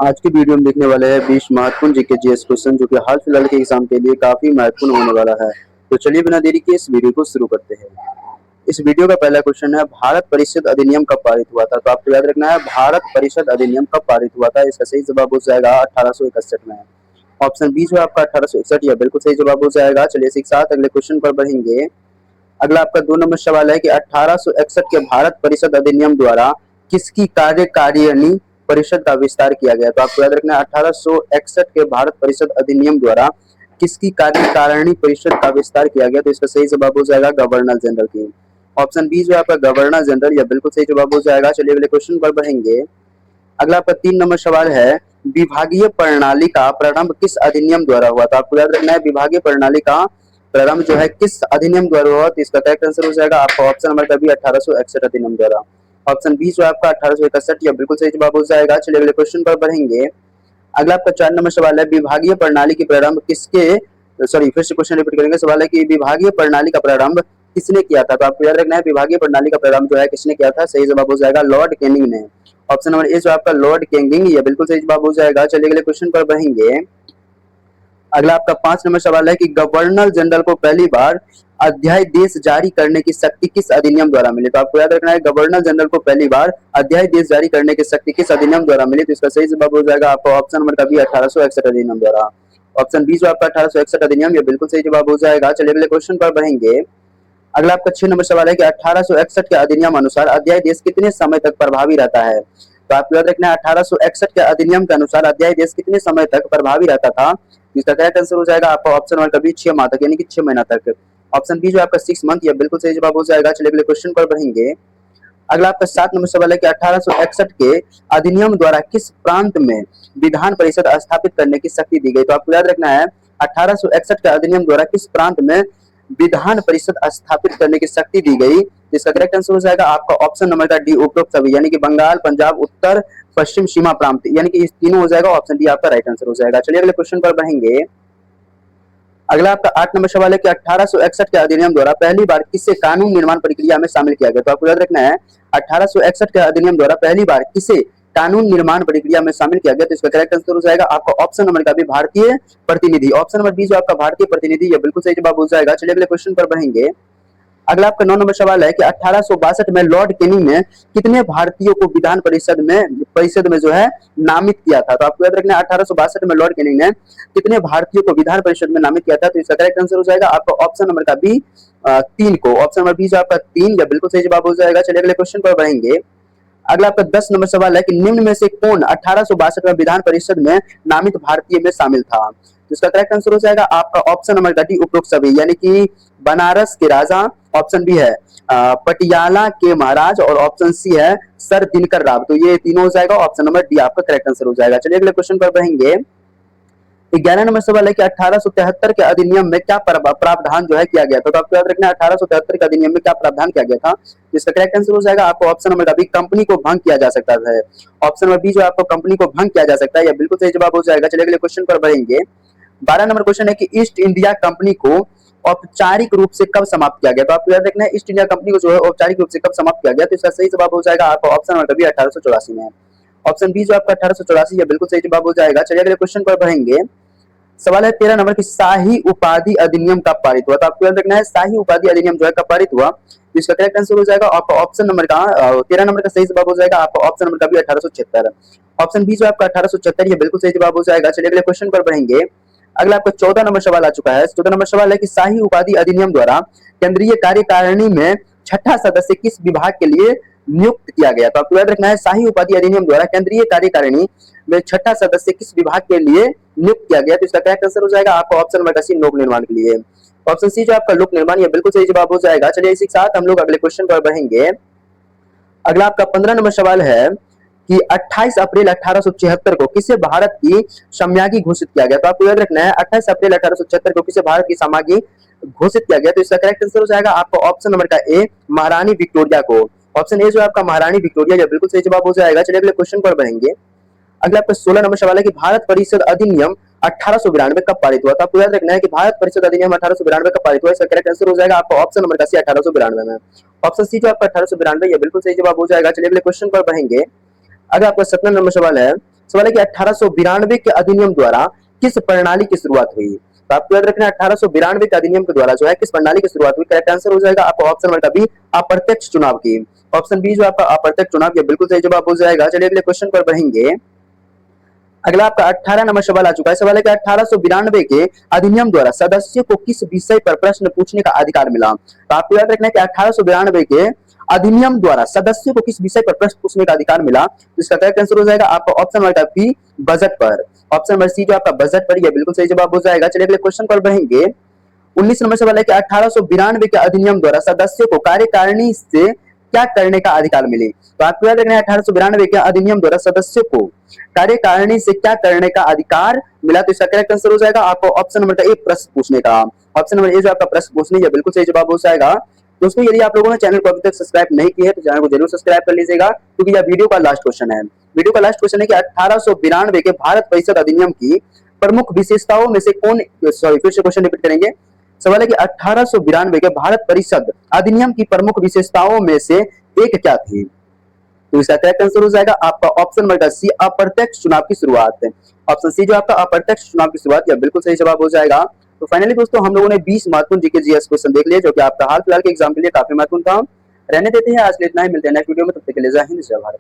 आज की वीडियो में देखने वाले हैं 20 महत्वपूर्ण जीके जीएस क्वेश्चन जो कि हाल फिलहाल के एग्जाम के लिए काफी महत्वपूर्ण होने वाला है। तो चलिए बिना देरी के इस वीडियो को शुरू करते हैं। इस वीडियो का पहला क्वेश्चन है, भारत परिषद अधिनियम कब पारित हुआ था? तो आपको याद रखना है, भारत परिषद अधिनियम कब पारित हुआ था। इसका सही जवाब हो जाएगा 1861 में। ऑप्शन बी जो है आपका 1861, यह बिल्कुल सही जवाब हो जाएगा। चलिए इसी के साथ अगले क्वेश्चन पर बढ़ेंगे। अगला आपका 2 नंबर सवाल है कि 1861 के भारत परिषद अधिनियम द्वारा किसकी कार्यकारिणी परिषद का विस्तार किया गया? तो आपको याद रखना है, 1861 के भारत परिषद अधिनियम द्वारा किसकी कार्यकारिणी परिषद का विस्तार किया गया? तो इसका सही जवाब हो जाएगा गवर्नर जनरल की। ऑप्शन बी जो है आपका गवर्नर जनरल, यह बिल्कुल सही जवाब हो जाएगा। चलिए अगले क्वेश्चन पर बढ़ेंगे। अगला आपका 3 नंबर सवाल है, विभागीय प्रणाली का प्रारंभ किस अधिनियम द्वारा हुआ? तो आपको याद रखना है, विभागीय प्रणाली का प्रारंभ जो है किस अधिनियम द्वारा हुआ? तो इसका करेक्ट आंसर हो जाएगा आपका ऑप्शन नंबर का भी 1861 अधिनियम द्वारा। ऑप्शन बी जो आपका 1861, यह बिल्कुल सही जवाब हो जाएगा। चलिए अगले क्वेश्चन पर बढ़ेंगे। अगला आपका 4 नंबर सवाल है, विभागीय प्रणाली की प्रारंभ किसके सॉरी फिर से क्वेश्चन रिपीट करेंगे। सवाल है कि विभागीय प्रणाली का प्रारंभ किसने किया था? तो आपको याद रखना है, विभागीय प्रणाली का प्रारंभ जो है किसने किया था? सही जवाब हो जाएगा लॉर्ड कैनिंग ने। ऑप्शन नंबर ए जो आपका लॉर्ड कैनिंग, यह बिल्कुल सही जवाब हो जाएगा। चलिए अगले क्वेश्चन पर बढ़ेंगे। अगला आपका 5 नंबर सवाल है कि गवर्नर जनरल को पहली बार अध्यादेश जारी करने की शक्ति किस अधिनियम द्वारा मिली? तो आपको याद रखना है, गवर्नर जनरल को पहली बार अध्यादेश जारी करने की शक्ति किस अधिनियम द्वारा मिली? तो इसका सही जवाब हो जाएगा आपका ऑप्शन नंबर का भी 1861 अधिनियम द्वारा। ऑप्शन बी जो आपका 1861 अधिनियम, ये बिल्कुल सही जवाब हो जाएगा। चलिए अगले क्वेश्चन पर बढ़ेंगे। अगला आपका 6 नंबर सवाल है कि 1861 के अधिनियम अनुसार अध्यादेश कितने समय तक प्रभावी रहता है? तो आपको याद रखना है, 1861 के अधिनियम के अनुसार अध्यादेश कितने समय तक प्रभावी रहता था? इसका करेक्ट आंसर हो जाएगा आपका ऑप्शन नंबर कभी 6 माह तक, यानी कि 6 महीना तक। ऑप्शन बी जो आपका 6 मंथ, यह बिल्कुल सही जवाब हो जाएगा। चलिए अगले क्वेश्चन पर बढ़ेंगे। अगला आपका 7 नंबर सवाल है कि 1861 के अधिनियम द्वारा किस प्रांत में विधान परिषद स्थापित करने की शक्ति दी गई? तो आपको याद रखना है, 1861 के अधिनियम द्वारा किस प्रांत में विधान परिषद स्थापित करने की शक्ति दी गई? इसका करेक्ट आंसर हो जाएगा आपका ऑप्शन नंबर का डी, उपरोक्त सभी, यानी कि बंगाल, पंजाब, उत्तर पश्चिम सीमा प्रांत, यानी कि इस तीनों हो जाएगा। ऑप्शन डी आपका राइट आंसर हो जाएगा। चलिए अगले क्वेश्चन पर बढ़ेंगे। अगला आपका 8 नंबर सवाल है कि 1861 के अधिनियम द्वारा पहली बार किसे कानून निर्माण प्रक्रिया में शामिल किया गया? तो आपको याद रखना है, 1861 के अधिनियम द्वारा पहली बार किसे कानून निर्माण प्रक्रिया में शामिल किया गया? तो इसका करेक्ट आंसर हो जाएगा आपका ऑप्शन नंबर का भी भारतीय प्रतिनिधि। ऑप्शन नंबर बी जो आपका भारतीय प्रतिनिधि, यह बिल्कुल सही जवाब हो जाएगा। चलिए अगले क्वेश्चन पर बढ़ेंगे। अगला आपका 9 नंबर सवाल है कि 1862 में लॉर्ड कैनिंग ने कितने भारतीयों को विधान परिषद में जो है नामित किया था? तो आपको याद रखना है, 1862 में लॉर्ड कैनिंग ने कितने भारतीयों को विधान परिषद में नामित किया था? तो इसका करेक्ट आंसर हो जाएगा आपका ऑप्शन नंबर का बी, 3 को। ऑप्शन नंबर बी जो आपका 3, यह बिल्कुल सही जवाब हो जाएगा। चलिए अगले क्वेश्चन पर बढ़ेंगे। अगला आपका 10 नंबर सवाल है कि निम्न में से कौन 1862 में विधान परिषद में नामित भारतीय में शामिल था? तो इसका करेक्ट आंसर हो जाएगा आपका ऑप्शन नंबर का डी, उपरोक्त सभी, यानी कि बनारस के राजा, ऑप्शन बी है पटियाला के महाराज, और ऑप्शन सी है सर दिनकर राव। तो ये तीनों हो जाएगा। ऑप्शन नंबर डी आपका करेक्ट आंसर हो जाएगा। चलिए अगले क्वेश्चन पर बढ़ेंगे। 11 नंबर सवाल है कि 1873 के अधिनियम में क्या प्रावधान जो है किया गया था? तो आपको याद रखना है, 1873 के अधिनियम में क्या प्रावधान किया गया था? जिसका करेक्ट आंसर हो जाएगा आपको ऑप्शन नंबर बी, कंपनी को भंग किया जा सकता है। ऑप्शन नंबर बी जो आपको कंपनी को भंग किया जा सकता है, यह बिल्कुल सही जवाब हो जाएगा। चलिए अगले क्वेश्चन पर बढ़ेंगे। 12 नंबर क्वेश्चन है कि ईस्ट इंडिया कंपनी को औपचारिक रूप से कब समाप्त किया गया? तो आपको याद रखना है, ईस्ट इंडिया कंपनी को जो है औपचारिक रूप से कब समाप्त किया गया? तो इसका सही जवाब हो जाएगा आपका ऑप्शन नंबर बी, 1884 में। ऑप्शन बी जो आपका 1884, यह बिल्कुल सही जवाब हो जाएगा। चलिए अगले क्वेश्चन पर बढ़ेंगे। सवाल है 13 नंबर की शाही उपाधि अधिनियम कब पारित हुआ? तो आपको याद रखना है, शाही उपाधि अधिनियम जो है कब पारित हुआ? इसका करेक्ट आंसर हो जाएगा आपका ऑप्शन नंबर का 13 नंबर का सही जवाब हो जाएगा आपका ऑप्शन नंबर का भी 1876। ऑप्शन बी जो आपका 1876, ये बिल्कुल सही जवाब हो जाएगा। चलिए अगले क्वेश्चन पर बढ़ेंगे। अगला आपका 14 नंबर सवाल आ चुका है। 14 नंबर सवाल है कि शाही उपाधि अधिनियम द्वारा केंद्रीय कार्यकारिणी में छठा सदस्य किस विभाग के लिए नियुक्त किया गया? तो आपको याद रखना है, शाही उपाधि अधिनियम द्वारा केंद्रीय कार्यकारिणी में छठा सदस्य किस विभाग के लिए नियुक्त किया गया? तो इसका करेक्ट आंसर हो जाएगा आपका ऑप्शन नंबर सी, लोक निर्माण के लिए। ऑप्शन सी जो आपका लोक निर्माण, यह बिल्कुल सही जवाब हो जाएगा। चलिए इसी के साथ हम लोग अगले क्वेश्चन पर बढ़ेंगे। अगला आपका 15 नंबर सवाल है कि 28 अप्रैल 1876 को किसे भारत की सम्यागी घोषित किया गया? तो आपको याद रखना है, 28 अप्रैल 1876 को किसे भारत की सम्यागी घोषित किया गया? तो इसका करेक्ट आंसर हो जाएगा आपका ऑप्शन नंबर का ए, महारानी विक्टोरिया को। ऑप्शन ए जो आपका महारानी विक्टोरिया, यह बिल्कुल सही जवाब हो जाएगा। चलिए अगले क्वेश्चन पर बढ़ेंगे। अगला आपका 16 नंबर सवाल है कि भारत परिषद अधिनियम 1892 कब पारित हुआ? तो आपको याद रखना है कि भारत परिषद अधिनियम 1892 कब पारित हुआ? इसका करेक्ट आंसर हो जाएगा आपका ऑप्शन नंबर का सी, 1892 में। ऑप्शन सी जो आपका 1892, यह बिल्कुल सही जवाब हो जाएगा। चलिए अगले क्वेश्चन पर बढ़ेंगे। अगर आपका 17 नंबर सवाल है, सवाल है कि 1892 के अधिनियम द्वारा किस प्रणाली की शुरुआत हुई? तो आपको याद रखना है 1892 के अधिनियम के द्वारा जो है किस प्रणाली की शुरुआत हुई? करेक्ट आंसर हो जाएगा आपका ऑप्शन नंबर बी, अप्रत्यक्ष चुनाव की। ऑप्शन बी जो आपका अप्रत्यक्ष चुनाव, ये बिल्कुल सही जवाब हो जाएगा। चलिए अगले क्वेश्चन पर बढ़ेंगे। अगला आपका 18 नंबर सवाल आ चुका है। सवाल है कि 1892 के अधिनियम द्वारा सदस्य को किस विषय पर प्रश्न पूछने का अधिकार मिला? तो आपको याद रखना है कि 1892 के अधिनियम द्वारा सदस्य को किस विषय पर प्रश्न पूछने का अधिकार मिला? तो इसका करेक्ट आंसर हो जाएगा आपका ऑप्शन नंबर बी, बजट पर। ऑप्शन नंबर सी जो आपका बजट पर, यह बिल्कुल सही जवाब हो जाएगा। चलिए अगले क्वेश्चन पर बढ़ेंगे। 19 नंबर सवाल है कि 1892 के अधिनियम द्वारा सदस्यों को कार्यकारिणी से क्या करने का अधिकार मिले? तो आपको याद रखना है 1892 के अधिनियम द्वारा सदस्यों को कार्यकारिणी से क्या करने का अधिकार मिला? तो इसका करेक्ट आंसर हो जाएगा आपको ऑप्शन नंबर ए, प्रश्न पूछने का। ऑप्शन नंबर ए जो आपका प्रश्न पूछने, यह बिल्कुल सही जवाब हो जाएगा। दोस्तों यदि आप लोगों ने चैनल को अभी तक सब्सक्राइब नहीं किया है तो चैनल को जरूर सब्सक्राइब कर लीजिएगा, क्योंकि यह वीडियो का लास्ट क्वेश्चन है। वीडियो का लास्ट क्वेश्चन है कि 1892 के भारत परिषद अधिनियम की प्रमुख विशेषताओं में से कौन, सॉरी फिर से क्वेश्चन रिपीट करेंगे। सवाल है कि 1892 के भारत परिषद अधिनियम की प्रमुख विशेषताओं में से एक क्या थी? तो इसका करेक्ट आंसर हो जाएगा आपका ऑप्शन नंबर सी, अप्रत्यक्ष चुनाव की शुरुआत। ऑप्शन सी जो आपका अप्रत्यक्ष चुनाव की शुरुआत, यह बिल्कुल सही जवाब हो जाएगा। तो फाइनली दोस्तों हम लोगों ने 20 महत्वपूर्ण जीके जीएस क्वेश्चन देख लिए, जो कि आपका हाल फिलहाल के एग्जाम के लिए काफी महत्वपूर्ण था। रहने देते हैं आज के लिए इतना ही, मिलते हैं नेक्स्ट वीडियो में, तब तक के लिए जय हिंद जय भारत।